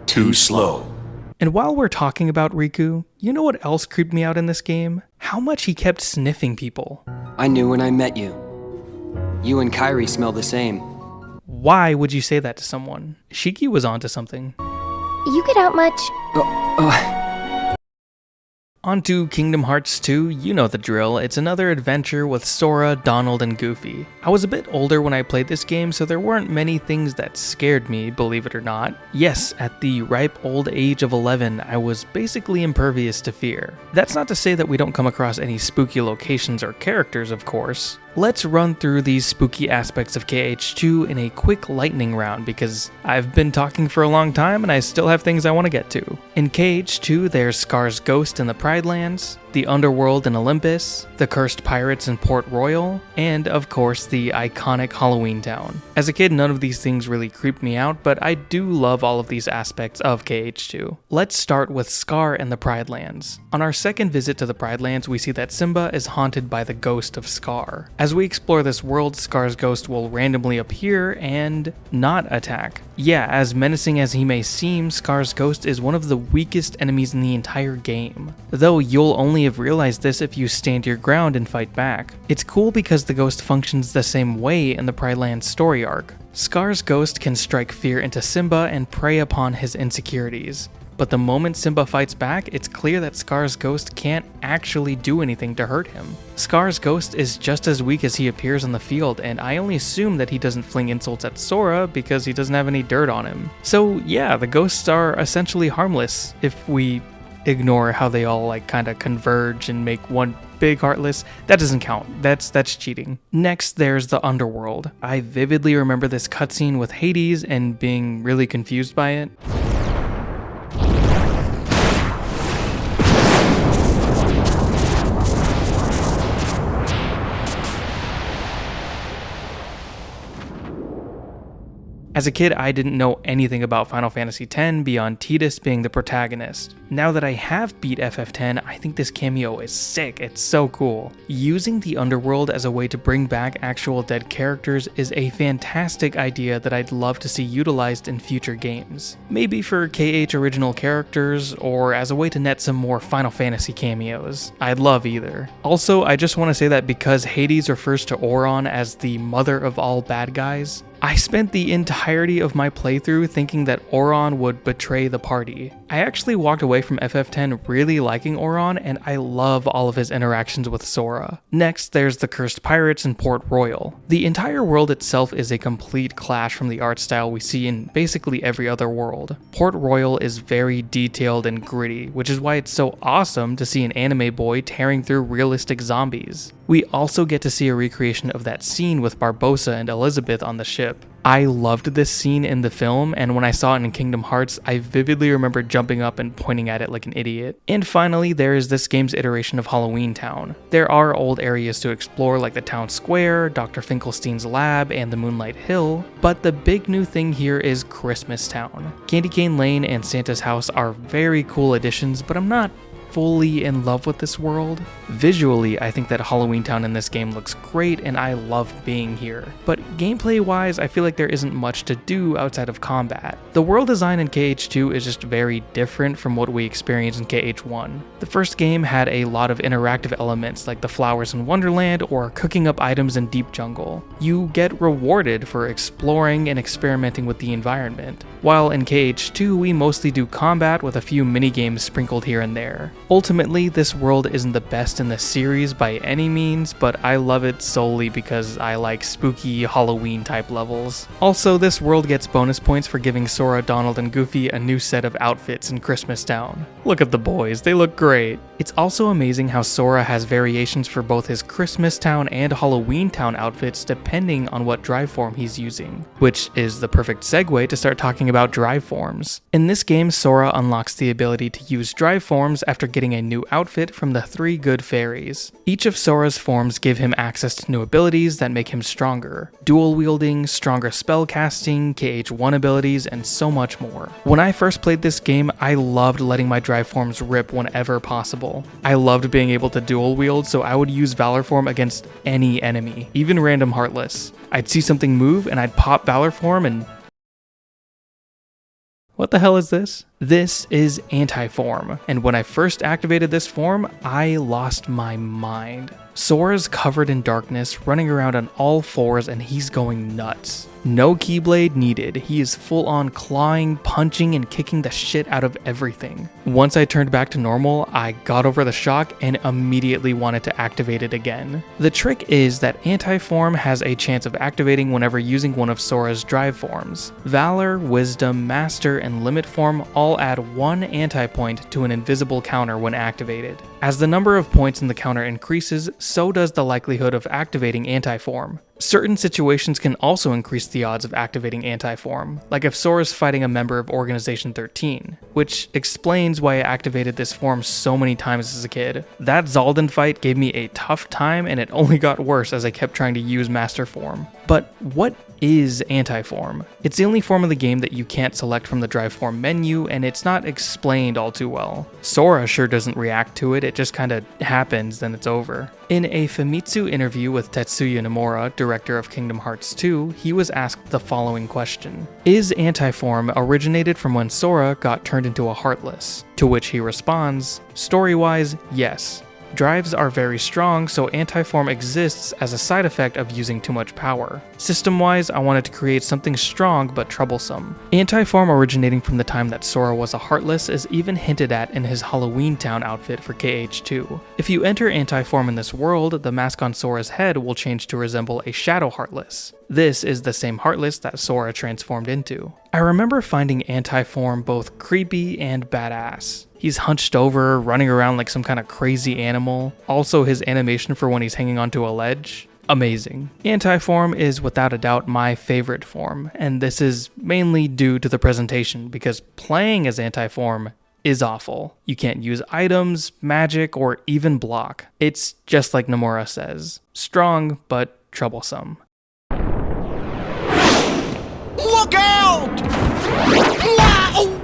Too slow. And while we're talking about Riku, you know what else creeped me out in this game? How much he kept sniffing people. I knew when I met you. You and Kairi smell the same. Why would you say that to someone? Shiki was onto something. You get out much? On to Kingdom Hearts 2, you know the drill. It's another adventure with Sora, Donald, and Goofy. I was a bit older when I played this game, so there weren't many things that scared me, believe it or not. Yes, at the ripe old age of 11, I was basically impervious to fear. That's not to say that we don't come across any spooky locations or characters, of course. Let's run through these spooky aspects of KH2 in a quick lightning round because I've been talking for a long time and I still have things I want to get to. In KH2, there's Scar's ghost in the Pride Lands, the underworld in Olympus, the cursed pirates in Port Royal, and of course the iconic Halloween Town. As a kid, none of these things really creeped me out, but I do love all of these aspects of KH2. Let's start with Scar and the Pride Lands. On our second visit to the Pride Lands, we see that Simba is haunted by the ghost of Scar. As we explore this world, Scar's ghost will randomly appear and not attack. Yeah, as menacing as he may seem, Scar's ghost is one of the weakest enemies in the entire game. Though you'll only have realized this if you stand your ground and fight back. It's cool because the ghost functions the same way in the Pride Lands story arc. Scar's ghost can strike fear into Simba and prey upon his insecurities. But the moment Simba fights back, it's clear that Scar's ghost can't actually do anything to hurt him. Scar's ghost is just as weak as he appears on the field, and I only assume that he doesn't fling insults at Sora because he doesn't have any dirt on him. So yeah, the ghosts are essentially harmless if we ignore how they all kind of converge and make one big Heartless. That doesn't count. That's cheating. Next, there's the underworld. I vividly remember this cutscene with Hades and being really confused by it. As a kid, I didn't know anything about Final Fantasy X beyond Tidus being the protagonist. Now that I have beat FF10, I think this cameo is sick, it's so cool. Using the underworld as a way to bring back actual dead characters is a fantastic idea that I'd love to see utilized in future games. Maybe for KH original characters, or as a way to net some more Final Fantasy cameos. I'd love either. Also, I just want to say that because Hades refers to Auron as the mother of all bad guys, I spent the entirety of my playthrough thinking that Auron would betray the party. I actually walked away from FF10 really liking Auron, and I love all of his interactions with Sora. Next, there's the Cursed Pirates in Port Royal. The entire world itself is a complete clash from the art style we see in basically every other world. Port Royal is very detailed and gritty, which is why it's so awesome to see an anime boy tearing through realistic zombies. We also get to see a recreation of that scene with Barbossa and Elizabeth on the ship. I loved this scene in the film, and when I saw it in Kingdom Hearts, I vividly remember jumping up and pointing at it like an idiot. And finally, there is this game's iteration of Halloween Town. There are old areas to explore like the town square, Dr. Finkelstein's lab, and the Moonlight Hill, but the big new thing here is Christmas Town. Candy Cane Lane and Santa's house are very cool additions, but I'm not fully in love with this world. Visually, I think that Halloween Town in this game looks great and I love being here, but gameplay wise, I feel like there isn't much to do outside of combat. The world design in KH2 is just very different from what we experienced in KH1. The first game had a lot of interactive elements like the flowers in Wonderland or cooking up items in Deep Jungle. You get rewarded for exploring and experimenting with the environment, while in KH2 we mostly do combat with a few minigames sprinkled here and there. Ultimately, this world isn't the best in the series by any means, but I love it solely because I like spooky Halloween type levels. Also, this world gets bonus points for giving Sora, Donald, and Goofy a new set of outfits in Christmas Town. Look at the boys, they look great. It's also amazing how Sora has variations for both his Christmas Town and Halloween Town outfits depending on what drive form he's using, which is the perfect segue to start talking about drive forms. In this game, Sora unlocks the ability to use drive forms after getting a new outfit from the 3 good fairies. Each of Sora's forms give him access to new abilities that make him stronger. Dual wielding, stronger spell casting, KH1 abilities, and so much more. When I first played this game, I loved letting my drive forms rip whenever possible. I loved being able to dual wield, so I would use Valor form against any enemy, even random Heartless. I'd see something move and I'd pop Valor form and... What the hell is this? This is Anti-Form, and when I first activated this form, I lost my mind. Sora's covered in darkness, running around on all fours, and he's going nuts. No Keyblade needed, he is full on clawing, punching, and kicking the shit out of everything. Once I turned back to normal, I got over the shock and immediately wanted to activate it again. The trick is that Anti-Form has a chance of activating whenever using one of Sora's drive forms. Valor, Wisdom, Master, and Limit Form all add 1 anti-point to an invisible counter when activated. As the number of points in the counter increases, so does the likelihood of activating Anti-Form. Certain situations can also increase the odds of activating Anti-Form, like if Sora's fighting a member of Organization 13, which explains why I activated this form so many times as a kid. That Zaldin fight gave me a tough time and it only got worse as I kept trying to use Master Form. But what is Anti-Form? It's the only form of the game that you can't select from the drive form menu, and it's not explained all too well. Sora sure doesn't react to it, it just kinda happens, then it's over. In a Famitsu interview with Tetsuya Nomura, director of Kingdom Hearts 2, he was asked the following question: Is Anti-Form originated from when Sora got turned into a Heartless? To which he responds, story-wise, yes. Drives are very strong, so Anti-Form exists as a side effect of using too much power. System-wise, I wanted to create something strong but troublesome. Anti-Form originating from the time that Sora was a Heartless is even hinted at in his Halloween Town outfit for KH2. If you enter Anti-Form in this world, the mask on Sora's head will change to resemble a Shadow Heartless. This is the same Heartless that Sora transformed into. I remember finding Anti-Form both creepy and badass. He's hunched over, running around like some kind of crazy animal. Also, his animation for when he's hanging onto a ledge, amazing. Anti-Form is without a doubt my favorite form, and this is mainly due to the presentation, because playing as Anti-Form is awful. You can't use items, magic, or even block. It's just like Nomura says, strong but troublesome. Look out! Wow!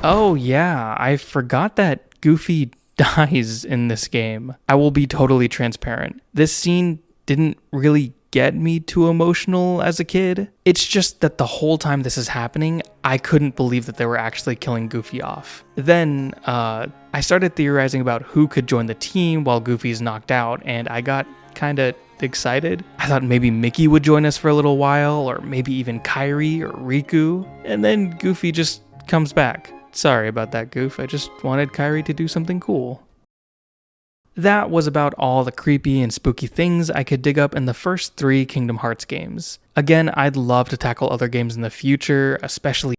Oh yeah, I forgot that Goofy dies in this game. I will be totally transparent. This scene didn't really get me too emotional as a kid. It's just that the whole time this is happening, I couldn't believe that they were actually killing Goofy off. Then, I started theorizing about who could join the team while Goofy's knocked out, and I got kinda excited. I thought maybe Mickey would join us for a little while, or maybe even Kairi or Riku, and then Goofy just comes back. Sorry about that, Goof. I just wanted Kairi to do something cool. That was about all the creepy and spooky things I could dig up in the first 3 Kingdom Hearts games. Again, I'd love to tackle other games in the future, especially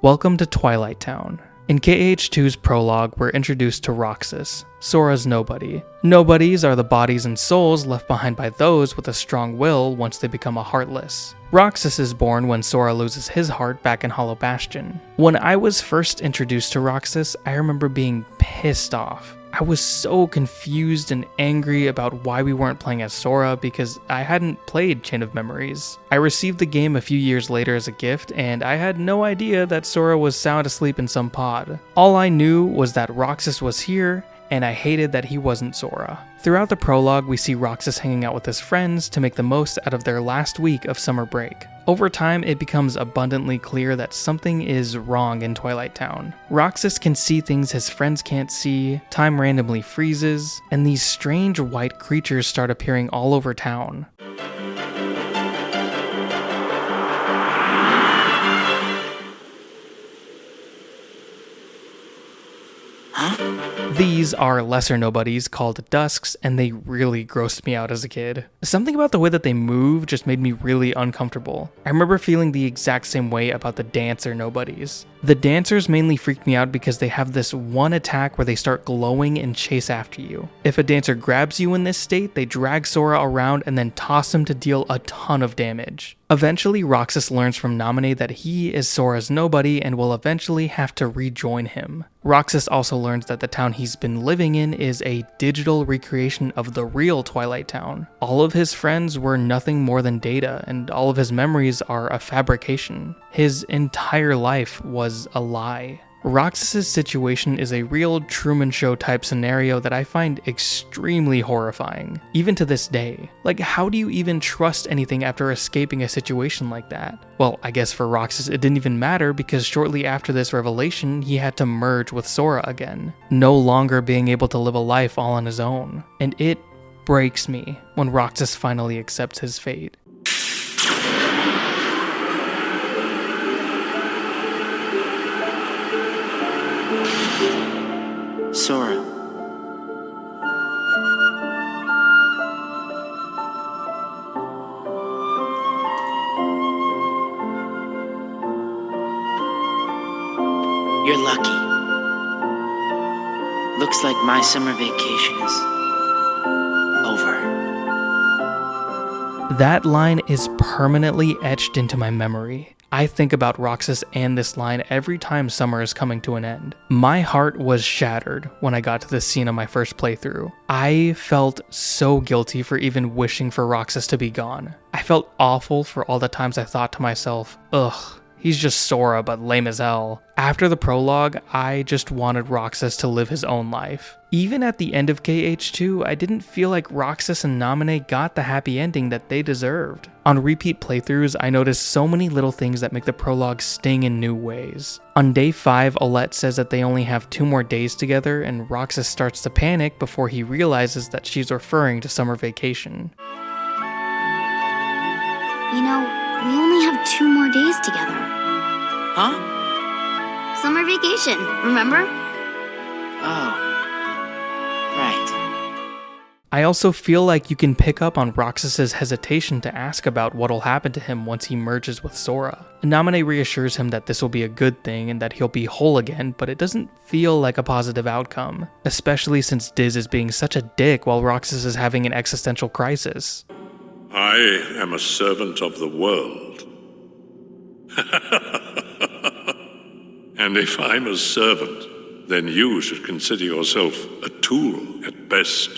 Welcome to Twilight Town. In KH2's prologue, we're introduced to Roxas, Sora's nobody. Nobodies are the bodies and souls left behind by those with a strong will once they become a heartless. Roxas is born when Sora loses his heart back in Hallow Bastion. When I was first introduced to Roxas, I remember being pissed off. I was so confused and angry about why we weren't playing as Sora because I hadn't played Chain of Memories. I received the game a few years later as a gift, and I had no idea that Sora was sound asleep in some pod. All I knew was that Roxas was here, and I hated that he wasn't Sora. Throughout the prologue, we see Roxas hanging out with his friends to make the most out of their last week of summer break. Over time, it becomes abundantly clear that something is wrong in Twilight Town. Roxas can see things his friends can't see, time randomly freezes, and these strange white creatures start appearing all over town. These are lesser nobodies called Dusks, and they really grossed me out as a kid. Something about the way that they move just made me really uncomfortable. I remember feeling the exact same way about the dancer nobodies. The dancers mainly freaked me out because they have this one attack where they start glowing and chase after you. If a dancer grabs you in this state, they drag Sora around and then toss him to deal a ton of damage. Eventually, Roxas learns from Naminé that he is Sora's nobody and will eventually have to rejoin him. Roxas also learns that the town he's been living in is a digital recreation of the real Twilight Town. All of his friends were nothing more than data, and all of his memories are a fabrication. His entire life was a lie. Roxas's situation is a real Truman Show type scenario that I find extremely horrifying, even to this day. Like, how do you even trust anything after escaping a situation like that? Well, I guess for Roxas it didn't even matter because shortly after this revelation, he had to merge with Sora again, no longer being able to live a life all on his own. And it breaks me when Roxas finally accepts his fate. Sora. You're lucky. Looks like my summer vacation is over. That line is permanently etched into my memory. I think about Roxas and this line every time summer is coming to an end. My heart was shattered when I got to this scene on my first playthrough. I felt so guilty for even wishing for Roxas to be gone. I felt awful for all the times I thought to myself, ugh, he's just Sora but lame as hell. After the prologue, I just wanted Roxas to live his own life. Even at the end of KH2, I didn't feel like Roxas and Naminé got the happy ending that they deserved. On repeat playthroughs, I noticed so many little things that make the prologue sting in new ways. On day 5, Olette says that they only have 2 more days together, and Roxas starts to panic before he realizes that she's referring to summer vacation. You know, we only have 2 more days together. Huh? Summer vacation, remember? Oh. Right. I also feel like you can pick up on Roxas's hesitation to ask about what'll happen to him once he merges with Sora. Namine reassures him that this will be a good thing and that he'll be whole again, but it doesn't feel like a positive outcome, especially since Diz is being such a dick while Roxas is having an existential crisis. I am a servant of the world. And if I'm a servant, then you should consider yourself a tool at best.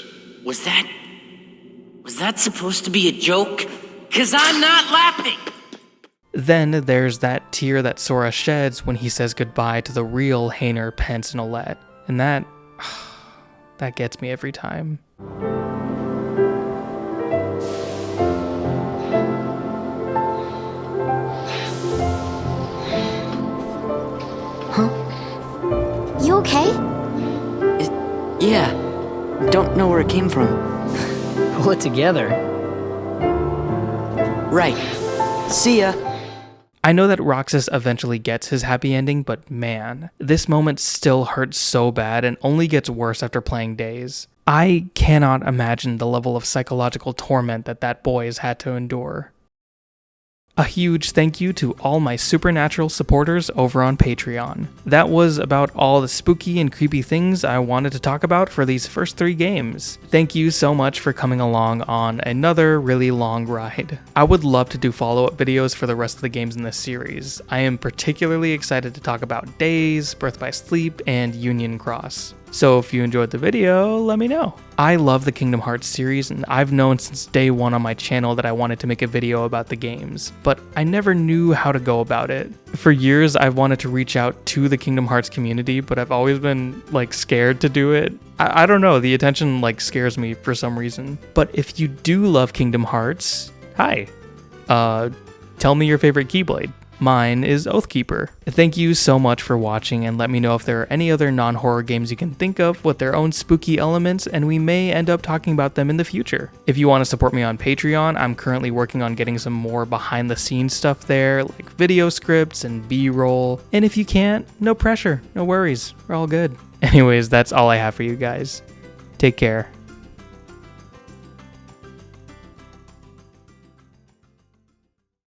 Was that supposed to be a joke? 'Cause I'm not laughing! Then there's that tear that Sora sheds when he says goodbye to the real Hayner, Pence, and Olette. And that gets me every time. Huh? You okay? Yeah. Don't know where it came from. Pull it together. Right. See ya. I know that Roxas eventually gets his happy ending, but man, this moment still hurts so bad and only gets worse after playing Days. I cannot imagine the level of psychological torment that boy has had to endure. A huge thank you to all my Supernatural supporters over on Patreon. That was about all the spooky and creepy things I wanted to talk about for these first 3 games. Thank you so much for coming along on another really long ride. I would love to do follow-up videos for the rest of the games in this series. I am particularly excited to talk about Days, Birth by Sleep, and Union Cross. So if you enjoyed the video, let me know. I love the Kingdom Hearts series, and I've known since day one on my channel that I wanted to make a video about the games, but I never knew how to go about it. For years, I've wanted to reach out to the Kingdom Hearts community, but I've always been scared to do it. I don't know, the attention scares me for some reason. But if you do love Kingdom Hearts, hi. Tell me your favorite Keyblade. Mine is Oathkeeper. Thank you so much for watching, and let me know if there are any other non-horror games you can think of with their own spooky elements, and we may end up talking about them in the future. If you want to support me on Patreon, I'm currently working on getting some more behind-the-scenes stuff there, like video scripts and B-roll. And if you can't, no pressure, no worries, we're all good. Anyways, that's all I have for you guys. Take care.